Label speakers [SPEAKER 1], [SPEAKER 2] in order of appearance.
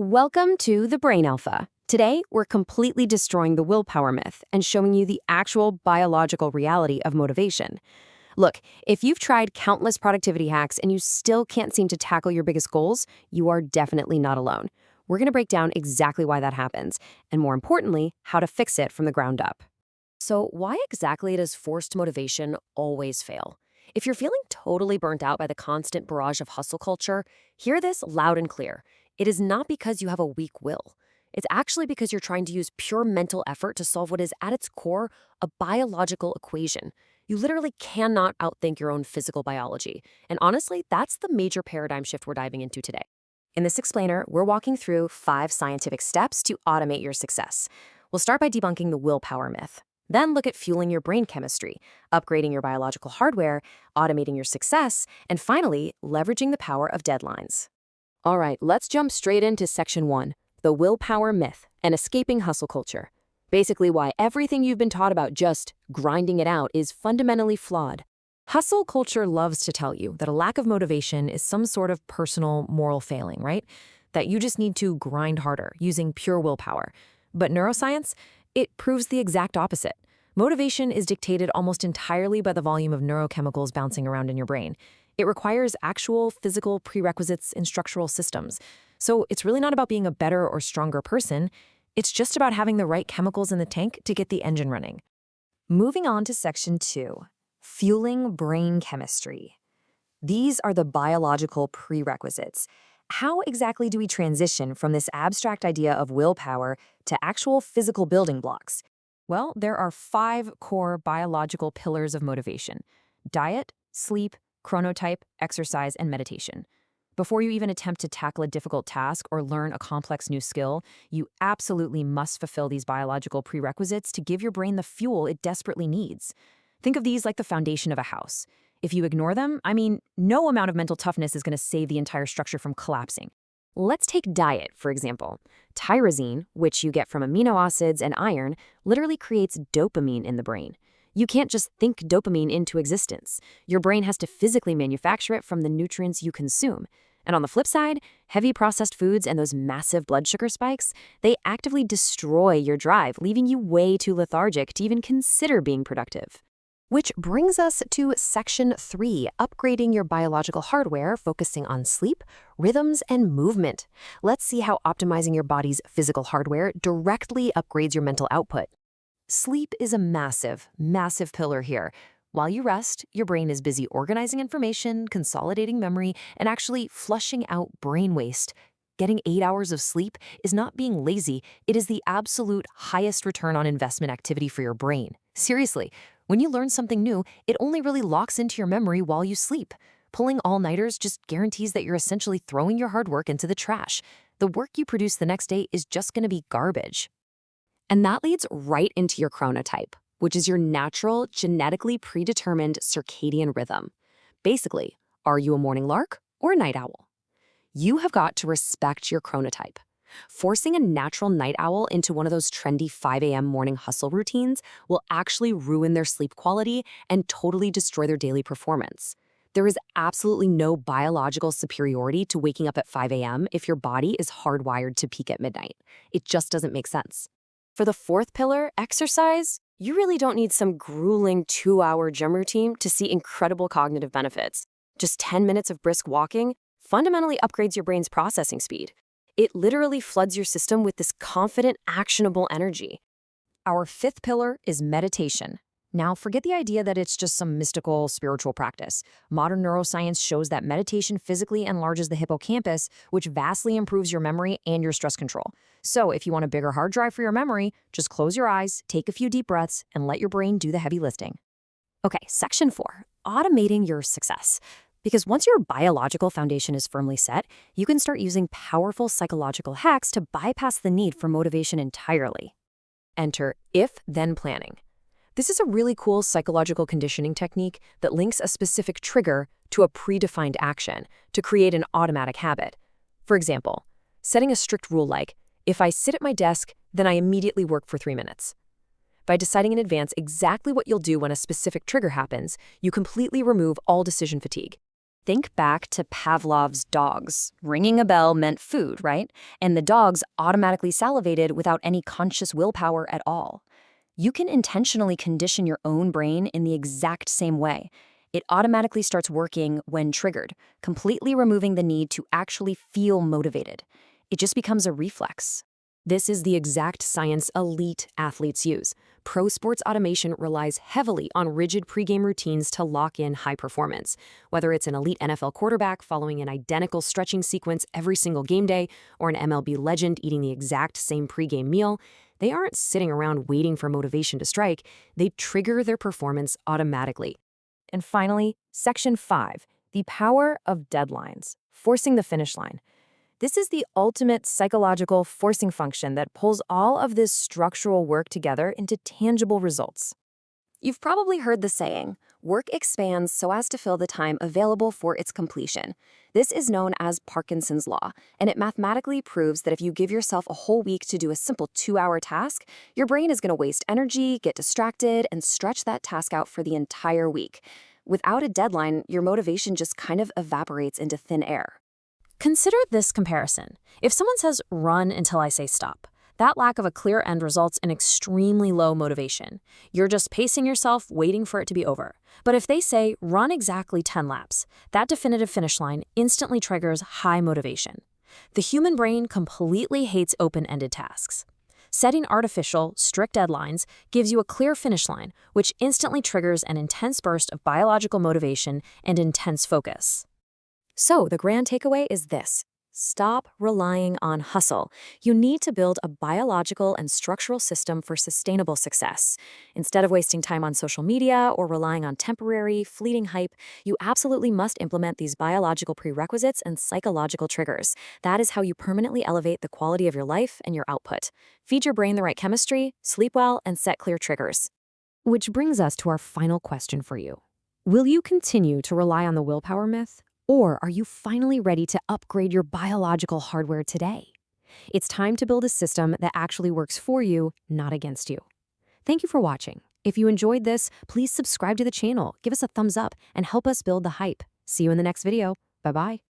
[SPEAKER 1] Welcome to the Brain Alpha. Today, we're completely destroying the willpower myth and showing you the actual biological reality of motivation. Look, if you've tried countless productivity hacks and you still can't seem to tackle your biggest goals, you are definitely not alone. We're going to break down exactly why that happens, and more importantly, how to fix it from the ground up. So, why exactly does forced motivation always fail? If you're feeling totally burnt out by the constant barrage of hustle culture, hear this loud and clear. It is not because you have a weak will. It's actually because you're trying to use pure mental effort to solve what is, at its core, a biological equation. You literally cannot outthink your own physical biology. And honestly, that's the major paradigm shift we're diving into today. In this explainer, we're walking through 5 scientific steps to automate your success. We'll start by debunking the willpower myth. Then look at fueling your brain chemistry, upgrading your biological hardware, automating your success, and finally, leveraging the power of deadlines. All right, let's jump straight into section 1, the willpower myth and escaping hustle culture. Basically why everything you've been taught about just grinding it out is fundamentally flawed. Hustle culture loves to tell you that a lack of motivation is some sort of personal moral failing, right? That you just need to grind harder using pure willpower. But neuroscience, it proves the exact opposite. Motivation is dictated almost entirely by the volume of neurochemicals bouncing around in your brain. It requires actual physical prerequisites in structural systems. So it's really not about being a better or stronger person. It's just about having the right chemicals in the tank to get the engine running. Moving on to section 2, fueling brain chemistry. These are the biological prerequisites. How exactly do we transition from this abstract idea of willpower to actual physical building blocks? Well, there are 5 core biological pillars of motivation: diet, sleep, chronotype, exercise, and meditation. Before you even attempt to tackle a difficult task or learn a complex new skill, you absolutely must fulfill these biological prerequisites to give your brain the fuel it desperately needs. Think of these like the foundation of a house. If you ignore them, no amount of mental toughness is going to save the entire structure from collapsing. Let's take diet, for example. Tyrosine, which you get from amino acids and iron, literally creates dopamine in the brain. You can't just think dopamine into existence. Your brain has to physically manufacture it from the nutrients you consume. And on the flip side, heavy processed foods and those massive blood sugar spikes, they actively destroy your drive, leaving you way too lethargic to even consider being productive. Which brings us to section 3, upgrading your biological hardware, focusing on sleep, rhythms, and movement. Let's see how optimizing your body's physical hardware directly upgrades your mental output. Sleep is a massive, massive pillar here. While you rest, your brain is busy organizing information, consolidating memory, and actually flushing out brain waste. Getting 8 hours of sleep is not being lazy, it is the absolute highest return on investment activity for your brain. Seriously, when you learn something new, it only really locks into your memory while you sleep. Pulling all-nighters just guarantees that you're essentially throwing your hard work into the trash. The work you produce the next day is just going to be garbage. And that leads right into your chronotype, which is your natural, genetically predetermined circadian rhythm. Basically, are you a morning lark or a night owl? You have got to respect your chronotype. Forcing a natural night owl into one of those trendy 5 a.m. morning hustle routines will actually ruin their sleep quality and totally destroy their daily performance. There is absolutely no biological superiority to waking up at 5 a.m. if your body is hardwired to peak at midnight. It just doesn't make sense. For the 4th pillar, exercise, you really don't need some grueling 2-hour gym routine to see incredible cognitive benefits. Just 10 minutes of brisk walking fundamentally upgrades your brain's processing speed. It literally floods your system with this confident, actionable energy. Our 5th pillar is meditation. Now, forget the idea that it's just some mystical spiritual practice. Modern neuroscience shows that meditation physically enlarges the hippocampus, which vastly improves your memory and your stress control. So if you want a bigger hard drive for your memory, just close your eyes, take a few deep breaths, and let your brain do the heavy lifting. Okay, section 4, automating your success. Because once your biological foundation is firmly set, you can start using powerful psychological hacks to bypass the need for motivation entirely. Enter if-then planning. This is a really cool psychological conditioning technique that links a specific trigger to a predefined action to create an automatic habit. For example, setting a strict rule like, if I sit at my desk, then I immediately work for 3 minutes. By deciding in advance exactly what you'll do when a specific trigger happens, you completely remove all decision fatigue. Think back to Pavlov's dogs. Ringing a bell meant food, right? And the dogs automatically salivated without any conscious willpower at all. You can intentionally condition your own brain in the exact same way. It automatically starts working when triggered, completely removing the need to actually feel motivated. It just becomes a reflex. This is the exact science elite athletes use. Pro sports automation relies heavily on rigid pregame routines to lock in high performance. Whether it's an elite NFL quarterback following an identical stretching sequence every single game day, or an MLB legend eating the exact same pregame meal, they aren't sitting around waiting for motivation to strike. They trigger their performance automatically. And finally, Section 5, the power of deadlines, forcing the finish line. This is the ultimate psychological forcing function that pulls all of this structural work together into tangible results. You've probably heard the saying, work expands so as to fill the time available for its completion. This is known as Parkinson's law, and it mathematically proves that if you give yourself a whole week to do a simple 2-hour task, your brain is going to waste energy, get distracted, and stretch that task out for the entire week. Without a deadline, your motivation just kind of evaporates into thin air. Consider this comparison. If someone says, run until I say stop, that lack of a clear end results in extremely low motivation. You're just pacing yourself, waiting for it to be over. But if they say, run exactly 10 laps, that definitive finish line instantly triggers high motivation. The human brain completely hates open-ended tasks. Setting artificial, strict deadlines gives you a clear finish line, which instantly triggers an intense burst of biological motivation and intense focus. So the grand takeaway is this. Stop relying on hustle. You need to build a biological and structural system for sustainable success. Instead of wasting time on social media or relying on temporary, fleeting hype, you absolutely must implement these biological prerequisites and psychological triggers. That is how you permanently elevate the quality of your life and your output. Feed your brain the right chemistry, sleep well, and set clear triggers. Which brings us to our final question for you. Will you continue to rely on the willpower myth? Or are you finally ready to upgrade your biological hardware today? It's time to build a system that actually works for you, not against you. Thank you for watching. If you enjoyed this, please subscribe to the channel, give us a thumbs up, and help us build the hype. See you in the next video. Bye-bye.